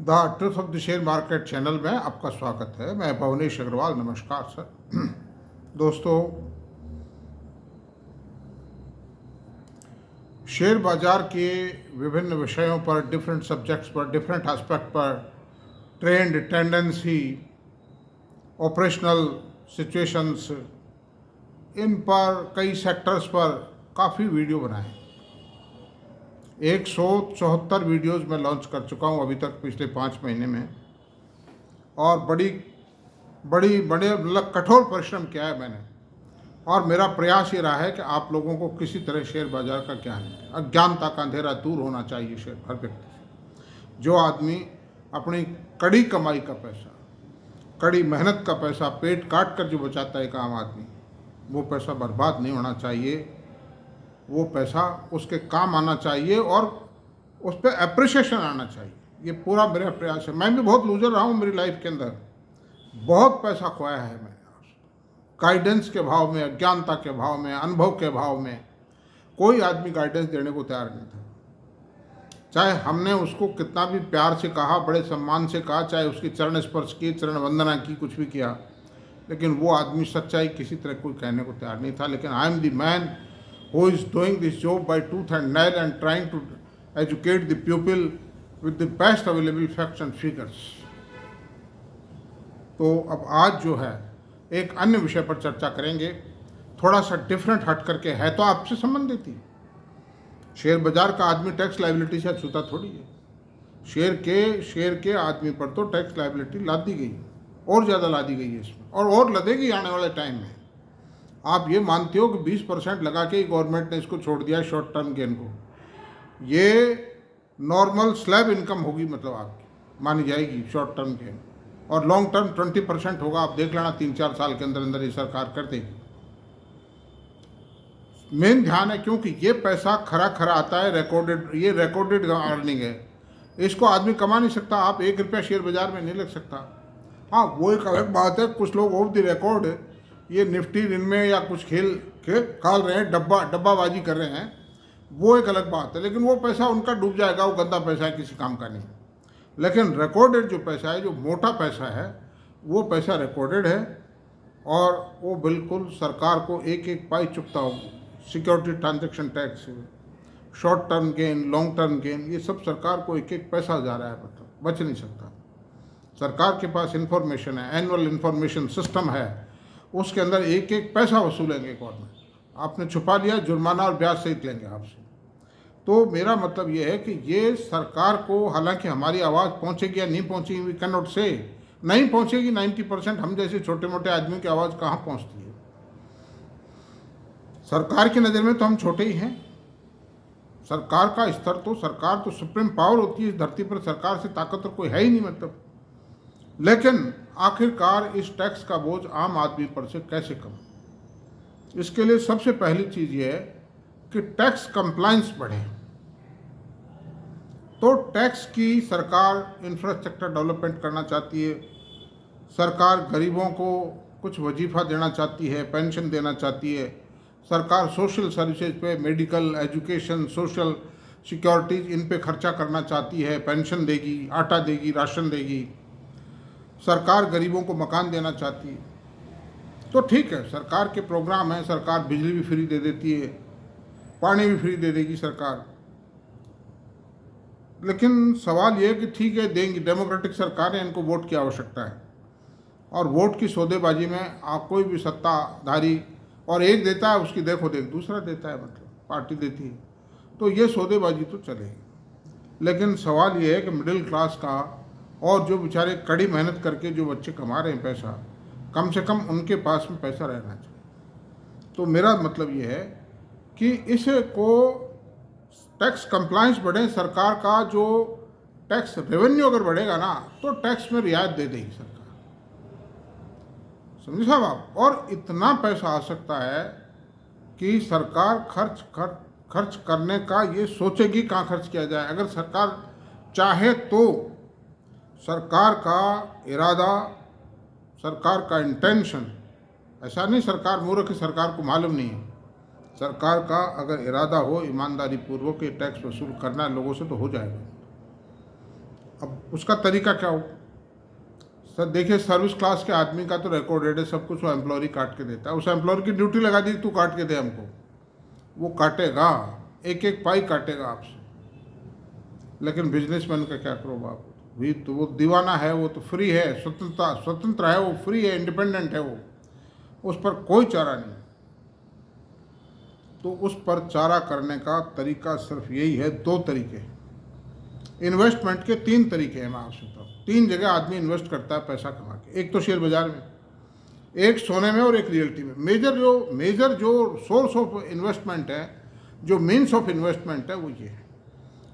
The truth of the share market channel में आपका स्वागत है। मैं भुवनेश अग्रवाल। नमस्कार सर। दोस्तों, शेयर बाजार के विभिन्न विषयों पर, डिफरेंट सब्जेक्ट्स पर, डिफरेंट एस्पेक्ट पर, ट्रेंड, टेंडेंसी, ऑपरेशनल सिचुएशंस, इन पर, कई सेक्टर्स पर काफ़ी वीडियो बनाए। 174 वीडियोज़ मैं लॉन्च कर चुका हूँ अभी तक पिछले 5 महीने में, और बड़े मतलब कठोर परिश्रम किया है मैंने। और मेरा प्रयास ये रहा है कि आप लोगों को किसी तरह शेयर बाजार का ज्ञान, अज्ञानता का अंधेरा दूर होना चाहिए शेयर हर व्यक्ति से। जो आदमी अपनी कड़ी कमाई का पैसा, कड़ी मेहनत का पैसा पेट काट कर जो बचाता है एक आम आदमी, वो पैसा बर्बाद नहीं होना चाहिए। वो पैसा उसके काम आना चाहिए और उस पर अप्रिसिएशन आना चाहिए। ये पूरा मेरा प्रयास है। मैं भी बहुत लूजर रहा हूँ मेरी लाइफ के अंदर, बहुत पैसा खोया है मैंने गाइडेंस के भाव में, अज्ञानता के भाव में, अनुभव के भाव में। कोई आदमी गाइडेंस देने को तैयार नहीं था, चाहे हमने उसको कितना भी प्यार से कहा, बड़े सम्मान से कहा, चाहे उसकी चरण स्पर्श की, चरण वंदना की, कुछ भी किया, लेकिन वो आदमी सच्चाई किसी तरह कोई कहने को तैयार नहीं था। लेकिन I am the man who is doing this job by tooth and nail and trying to educate the pupil with the best available facts and figures. तो अब आज जो है एक अन्य विषय पर चर्चा करेंगे, थोड़ा सा डिफरेंट हट करके है, तो आपसे संबंधित ही। शेयर बाजार का आदमी टैक्स लाइबिलिटी से छूता थोड़ी है। शेयर के आदमी पर तो टैक्स लाइबिलिटी लाद दी गई, और ज़्यादा ला दी गई है इसमें, और लदेगी आने वाले टाइम में। आप ये मानते हो कि 20% लगा के ही गवर्नमेंट ने इसको छोड़ दिया शॉर्ट टर्म गेन को। ये नॉर्मल स्लैब इनकम होगी, मतलब आपकी मानी जाएगी शॉर्ट टर्म गेन, और लॉन्ग टर्म 20% होगा। आप देख लेना 3-4 साल के अंदर अंदर ये सरकार कर देगी। मेन ध्यान है, क्योंकि ये पैसा खरा आता है, ये रिकॉर्डेड अर्निंग है। इसको आदमी कमा नहीं सकता। आप 1 रुपया शेयर बाजार में नहीं लग सकता। हाँ, वो एक अलग बात है, कुछ लोग ऑफ द रिकॉर्ड ये निफ्टी इनमें या कुछ खेल खाल रहे हैं, डब्बाबाजी कर रहे हैं, वो एक अलग बात है। लेकिन वो पैसा उनका डूब जाएगा, वो गंदा पैसा है, किसी काम का नहीं। लेकिन रिकॉर्डेड जो पैसा है, जो मोटा पैसा है, वो पैसा रिकॉर्डेड है, और वो बिल्कुल सरकार को एक पाई चुकता हो। Security transaction tax, short term gain, long term gain, ये सब सरकार को एक पैसा जा रहा है, मतलब बच नहीं सकता। सरकार के पास इंफॉर्मेशन है, एनुअल इंफॉर्मेशन सिस्टम है, उसके अंदर एक पैसा वसूलेंगे गवर्नमेंट। आपने छुपा लिया, जुर्माना और ब्याज सहित लेंगे आपसे। तो मेरा मतलब ये है कि ये सरकार को, हालांकि हमारी आवाज़ पहुंचेगी या नहीं पहुंचेगी, वी कैन नॉट से, नहीं पहुंचेगी। 90% हम जैसे छोटे मोटे आदमी की आवाज़ कहाँ पहुंचती है। सरकार की नज़र में तो हम छोटे ही हैं। सरकार का स्तर तो, सरकार तो सुप्रीम पावर होती है इस धरती पर, सरकार से ताकतवर कोई है ही नहीं, मतलब। लेकिन आखिरकार इस टैक्स का बोझ आम आदमी पर से कैसे कम? इसके लिए सबसे पहली चीज़ ये है कि टैक्स कंप्लायंस बढ़े। तो टैक्स की सरकार इंफ्रास्ट्रक्चर डेवलपमेंट करना चाहती है, सरकार गरीबों को कुछ वजीफ़ा देना चाहती है, पेंशन देना चाहती है, सरकार सोशल सर्विसेज पे, मेडिकल, एजुकेशन, सोशल सिक्योरिटीज़, इन पे खर्चा करना चाहती है, पेंशन देगी, आटा देगी, राशन देगी। सरकार गरीबों को मकान देना चाहती है। तो ठीक है, सरकार के प्रोग्राम हैं, सरकार बिजली भी फ्री दे देती है, पानी भी फ्री दे देगी सरकार। लेकिन सवाल यह है कि ठीक है, देंगी, डेमोक्रेटिक सरकार है, इनको वोट की आवश्यकता है, और वोट की सौदेबाजी में आप कोई भी सत्ताधारी, और एक देता है, उसकी देखो देख दूसरा देता है, मतलब पार्टी देती है, तो ये सौदेबाजी तो चलेगी। लेकिन सवाल ये है कि मिडिल क्लास का, और जो बेचारे कड़ी मेहनत करके जो बच्चे कमा रहे हैं पैसा, कम से कम उनके पास में पैसा रहना चाहिए। तो मेरा मतलब ये है कि इसको टैक्स कंप्लायंस बढ़े, सरकार का जो टैक्स रेवेन्यू अगर बढ़ेगा ना, तो टैक्स में रियायत दे देगी सरकार, समझे साहब आप। और इतना पैसा आ सकता है कि सरकार खर्च करने का ये सोचेगी कहाँ खर्च किया जाए। अगर सरकार चाहे तो सरकार का इरादा, सरकार का इंटेंशन, ऐसा नहीं सरकार मूर्ख है, सरकार को मालूम नहीं है। सरकार का अगर इरादा हो ईमानदारी पूर्वक टैक्स वसूल करना है लोगों से, तो हो जाएगा। अब उसका तरीका क्या हो? सर देखिए, सर्विस क्लास के आदमी का तो रिकॉर्डेड है सब कुछ, वो एम्प्लॉयर काट के देता है। उस एम्प्लॉयर की ड्यूटी लगा दी, तू काट के दे हमको, वो काटेगा, एक एक पाई काटेगा आपसे। लेकिन बिजनेसमैन का क्या करो बाप, भी तो वो दीवाना है, वो तो फ्री है, स्वतंत्र है, वो फ्री है, इंडिपेंडेंट है, वो उस पर कोई चारा नहीं। तो उस पर चारा करने का तरीका सिर्फ यही है, दो तरीके। इन्वेस्टमेंट के तीन तरीके हैं, मैं आपसे बताऊँ। तीन जगह आदमी इन्वेस्ट करता है पैसा कमा के। एक तो शेयर बाजार में, एक सोने में, और एक रियल्टी में। मेजर जो सोर्स ऑफ इन्वेस्टमेंट है, जो मीन्स ऑफ इन्वेस्टमेंट है, वो ये है।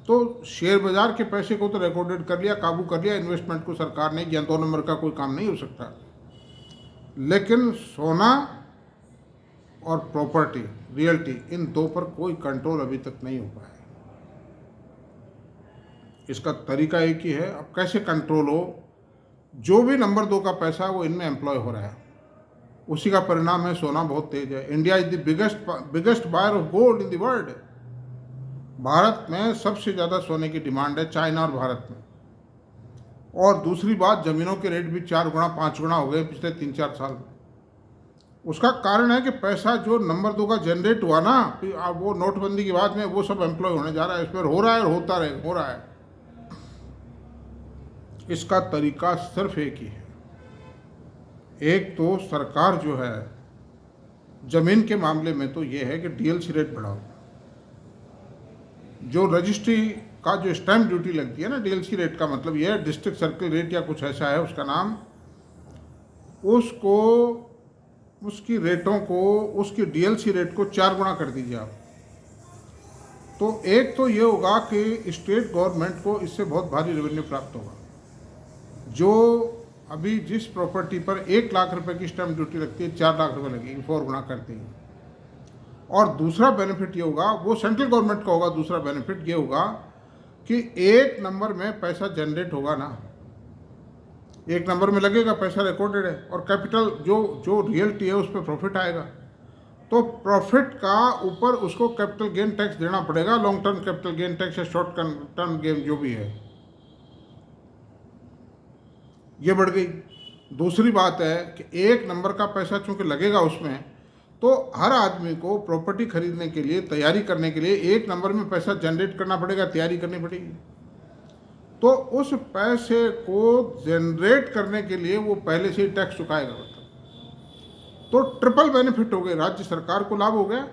तो शेयर बाजार के पैसे को तो रिकॉर्डेड कर लिया, काबू कर लिया, इन्वेस्टमेंट को सरकार ने किया, 2 नंबर का कोई काम नहीं हो सकता। लेकिन सोना और प्रॉपर्टी, रियल्टी, इन दो पर कोई कंट्रोल अभी तक नहीं हो पाया। इसका तरीका एक ही है। अब कैसे कंट्रोल हो? जो भी नंबर 2 का पैसा है वो इनमें एम्प्लॉय हो रहा है, उसी का परिणाम है सोना बहुत तेज है। India is the biggest buyer of gold in the world. Bharat में सबसे ज़्यादा सोने की डिमांड है, चाइना और भारत में। और दूसरी बात, ज़मीनों के रेट भी 4 गुना 5 गुना हो गए पिछले 3-4 साल में। उसका कारण है कि पैसा जो नंबर 2 का जनरेट हुआ ना, अब वो नोटबंदी के बाद में वो सब एम्प्लॉय होने जा रहा है, इस पर हो रहा है और होता रहे, हो रहा है। इसका तरीका सिर्फ एक ही है। एक तो सरकार जो है जमीन के मामले में तो ये है कि डीएलसी रेट बढ़ाओ। जो रजिस्ट्री का जो स्टैंप ड्यूटी लगती है ना, डीएलसी रेट का मतलब ये है, डिस्ट्रिक्ट सर्किल रेट या कुछ ऐसा है उसका नाम, उसको, उसकी रेटों को, उसकी डीएलसी रेट को 4 गुना कर दीजिए आप। तो एक तो ये होगा कि स्टेट गवर्नमेंट को इससे बहुत भारी रेवेन्यू प्राप्त होगा। जो अभी जिस प्रॉपर्टी पर 1 लाख रुपए की स्टैंप ड्यूटी लगती है, 4 लाख रुपए लगेगी, 4 गुना करती है। और दूसरा बेनिफिट ये होगा, वो सेंट्रल गवर्नमेंट का होगा, दूसरा बेनिफिट ये होगा कि एक नंबर में पैसा जनरेट होगा ना, एक नंबर में लगेगा, पैसा रिकॉर्डेड है, और कैपिटल जो रियल्टी है उस पर प्रॉफिट आएगा। तो प्रॉफिट का ऊपर उसको कैपिटल गेन टैक्स देना पड़ेगा, long term capital gain tax या शॉर्ट टर्म गेन जो भी है, ये बढ़ गई। दूसरी बात है कि एक नंबर का पैसा चूंकि लगेगा उसमें, तो हर आदमी को प्रॉपर्टी खरीदने के लिए, तैयारी करने के लिए एक नंबर में पैसा जनरेट करना पड़ेगा, तैयारी करनी पड़ेगी। तो उस पैसे को जनरेट करने के लिए वो पहले से ही टैक्स चुकाएगा, मतलब तो ट्रिपल बेनिफिट हो गए। राज्य सरकार को लाभ हो गया,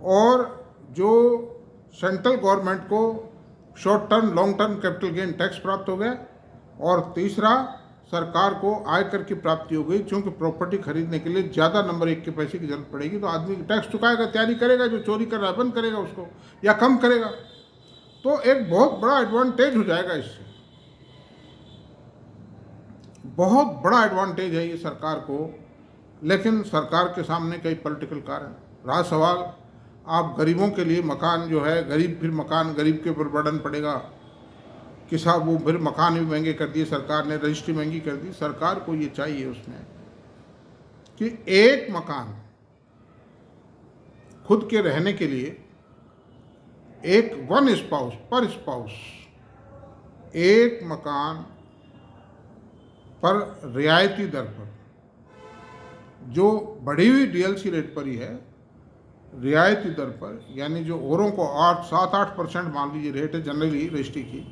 और जो सेंट्रल गवर्नमेंट को short term long term capital gain tax प्राप्त हो गया, और तीसरा सरकार को आयकर की प्राप्ति हो गई। क्योंकि प्रॉपर्टी खरीदने के लिए ज़्यादा नंबर 1 के पैसे की जरूरत पड़ेगी, तो आदमी टैक्स चुकाएगा, तैयारी करेगा, जो चोरी कर रहा है बंद करेगा उसको या कम करेगा। तो एक बहुत बड़ा एडवांटेज हो जाएगा इससे, बहुत बड़ा एडवांटेज है ये सरकार को। लेकिन सरकार के सामने कई पॉलिटिकल कारण रहा सवाल। आप गरीबों के लिए मकान जो है, गरीब फिर मकान, गरीब के ऊपर बर्डन पड़ेगा कि साहब वो फिर मकान भी महंगे कर दिए सरकार ने, रजिस्ट्री महंगी कर दी। सरकार को ये चाहिए उसमें कि एक मकान खुद के रहने के लिए, एक 1 स्पाउस पर स्पाउस, एक मकान पर रियायती दर पर, जो बढ़ी हुई डीएलसी रेट पर ही है, रियायती दर पर, यानी जो औरों को 7-8% मान लीजिए रेट है जनरली रजिस्ट्री की,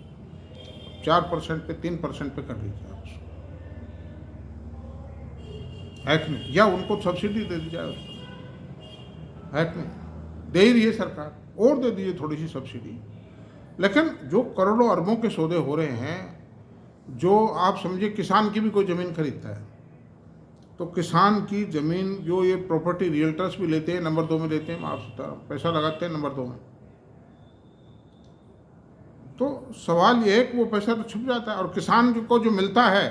4% पे 3% पे कर लीजिए आप, है कि नहीं? या उनको सब्सिडी दे दी जाए उस पर, है कि नहीं? दे ही रही है सरकार, और दे दीजिए थोड़ी सी सब्सिडी। लेकिन जो करोड़ों अरबों के सौदे हो रहे हैं, जो आप समझिए किसान की भी कोई ज़मीन खरीदता है, तो किसान की ज़मीन जो ये प्रॉपर्टी रियल्टर्स भी लेते हैं, नंबर 2 में लेते हैं, मैं आपसे बता रहा हूँ, पैसा लगाते हैं नंबर 2 में। तो सवाल ये है कि वो पैसा तो छुप जाता है, और किसान को जो मिलता है,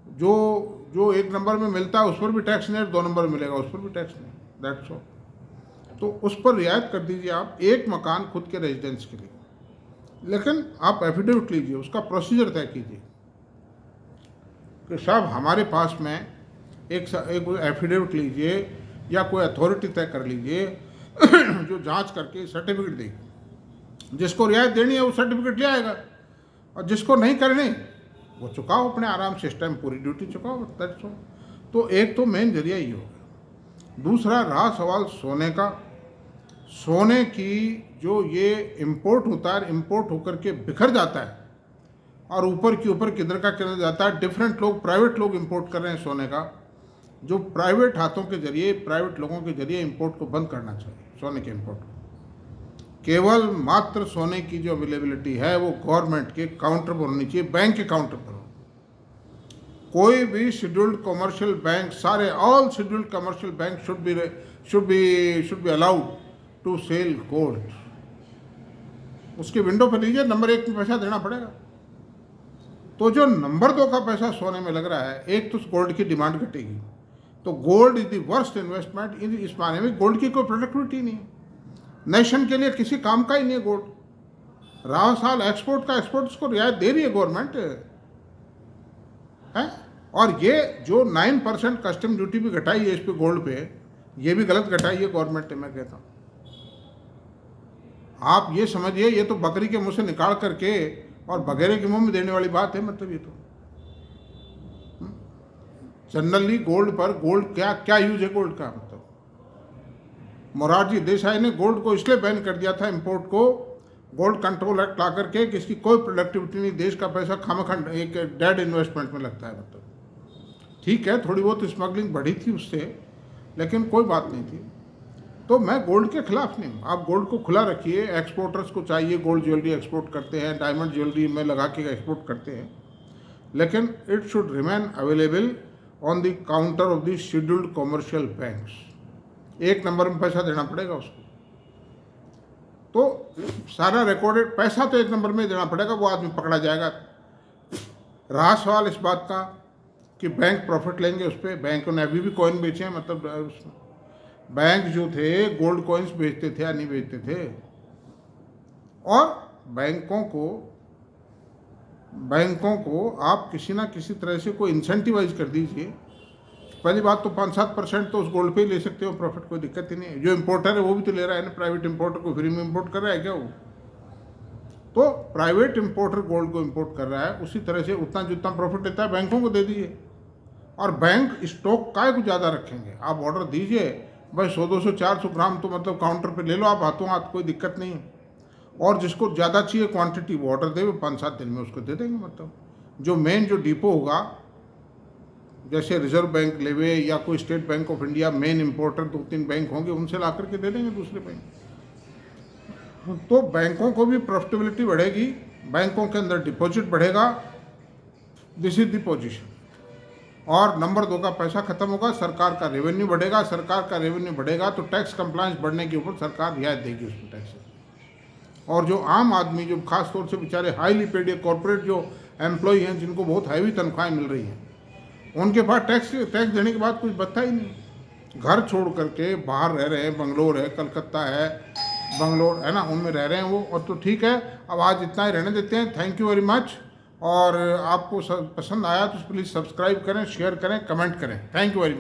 जो 1 नंबर में मिलता है उस पर भी टैक्स नहीं, 2 नंबर में मिलेगा उस पर भी टैक्स नहीं, दैट्स ऑल। तो उस पर रियायत कर दीजिए आप, एक मकान खुद के रेजिडेंस के लिए। लेकिन आप एफिडेविट लीजिए, उसका प्रोसीजर तय कीजिए कि साहब हमारे पास में एक एफिडेविट लीजिए, या कोई अथॉरिटी तय कर लीजिए जो जांच करके सर्टिफिकेट देगी। जिसको रियायत देनी है वो सर्टिफिकेट ले आएगा, और जिसको नहीं करनी वो चुकाओ अपने आराम से, इस टाइम पूरी ड्यूटी चुकाओ, दैट्स ऑल। तो एक तो मेन जरिया ये होगा। दूसरा रहा सवाल सोने का। सोने की जो ये इम्पोर्ट होता है, इम्पोर्ट होकर के बिखर जाता है और ऊपर के ऊपर किधर का किधर जाता है। डिफरेंट लोग, प्राइवेट लोग इम्पोर्ट कर रहे हैं सोने का। जो प्राइवेट हाथों के जरिए, प्राइवेट लोगों के जरिए इम्पोर्ट को बंद करना चाहिए, सोने के इम्पोर्ट को। केवल मात्र सोने की जो अवेलेबिलिटी है वो गवर्नमेंट के काउंटर पर होनी चाहिए, बैंक के काउंटर पर हो। कोई भी शेड्यूल्ड कमर्शियल बैंक, सारे all scheduled commercial bank should be allowed to sell gold. उसके विंडो पर लीजिए, नंबर 1 में पैसा देना पड़ेगा। तो जो नंबर 2 का पैसा सोने में लग रहा है, एक तो गोल्ड की डिमांड घटेगी, तो gold is the worst investment. इस माने में गोल्ड की कोई प्रोडक्टिविटी नहीं है, नेशन के लिए किसी काम का ही नहीं है गोल्ड। रहा साल एक्सपोर्ट का, एक्सपोर्ट्स को रियायत दे रही है गवर्नमेंट है। और ये जो 9% कस्टम ड्यूटी भी घटाई है इस पे गोल्ड पे, ये भी गलत घटाई है गवर्नमेंट ने, मैं कहता हूँ। आप ये समझिए, ये तो बकरी के मुंह से निकाल करके और बघेरे के मुंह में देने वाली बात है। मतलब ये तो जनरली गोल्ड पर, गोल्ड क्या यूज है गोल्ड का। मतलब मोरारजी देसाई ने गोल्ड को इसलिए बैन कर दिया था, इंपोर्ट को, गोल्ड कंट्रोल एक्ट ला करके कि इसकी कोई प्रोडक्टिविटी नहीं, देश का पैसा खामखंड एक डेड इन्वेस्टमेंट में लगता है। मतलब ठीक है, थोड़ी बहुत स्मगलिंग बढ़ी थी उससे, लेकिन कोई बात नहीं थी। तो मैं गोल्ड के खिलाफ नहीं हूँ। आप गोल्ड को खुला रखिए, एक्सपोर्टर्स को चाहिए, गोल्ड ज्वेलरी एक्सपोर्ट करते हैं, डायमंड ज्वेलरी में लगा के एक्सपोर्ट करते हैं, लेकिन it should remain available on the counter of the scheduled commercial banks. 1 number में पैसा देना पड़ेगा उसको। तो सारा रिकॉर्डेड पैसा तो 1 नंबर में देना पड़ेगा, वो आदमी पकड़ा जाएगा। रहा सवाल इस बात का कि बैंक प्रॉफिट लेंगे उस पर, बैंकों ने अभी भी कॉइन बेचे हैं। मतलब उसमें बैंक जो थे गोल्ड कॉइन्स बेचते थे या नहीं बेचते थे। और बैंकों को आप किसी ना किसी तरह से कोई इंसेंटिवाइज कर दीजिए। पहली बात तो 5-7% तो उस गोल्ड पे ही ले सकते हो प्रॉफिट, कोई दिक्कत ही नहीं है। जो इम्पोर्टर है वो भी तो ले रहा है ना, प्राइवेट इम्पोर्टर को फ्री में इम्पोर्ट कर रहा है क्या वो? तो प्राइवेट इम्पोर्टर गोल्ड को इम्पोर्ट कर रहा है, उसी तरह से उतना जितना प्रॉफिट लेता है बैंकों को दे दीजिए। और बैंक स्टॉक काय को ज़्यादा रखेंगे? आप ऑर्डर दीजिए भाई 100-200-400 ग्राम, तो मतलब काउंटर पे ले लो आप हाथों हाथ, कोई दिक्कत नहीं है। और जिसको ज़्यादा चाहिए क्वांटिटी, वो ऑर्डर दे, वो 5-7 दिन में उसको दे देंगे। मतलब जो मेन जो डिपो होगा, जैसे रिजर्व बैंक लेवे या कोई state bank of India, main importer 2-3 bank होंगे, उनसे ला करके दे देंगे दूसरे बैंक। तो बैंकों को भी प्रॉफिटेबिलिटी बढ़ेगी, बैंकों के अंदर डिपॉजिट बढ़ेगा। This is the position. और नंबर 2 का पैसा खत्म होगा, सरकार का रेवेन्यू बढ़ेगा। सरकार का रेवेन्यू बढ़ेगा तो टैक्स कंप्लायंस बढ़ने के ऊपर सरकार रियायत देगी उसको टैक्स। और जो आम आदमी, जो खास तौर से बेचारे हाईली पेड या कॉर्पोरेट जो एम्प्लॉय हैं, जिनको बहुत हैवी तनख्वाहें मिल रही हैं, उनके पास टैक्स देने के बाद कुछ बचता ही नहीं। घर छोड़ करके बाहर रह रहे हैं, बंगलोर है, कलकत्ता है, बंगलोर है ना, उनमें रह रहे हैं वो। और तो ठीक है, अब आज इतना ही रहने देते हैं। Thank you very much. और आपको पसंद आया तो प्लीज़ सब्सक्राइब करें, शेयर करें, कमेंट करें। Thank you very much.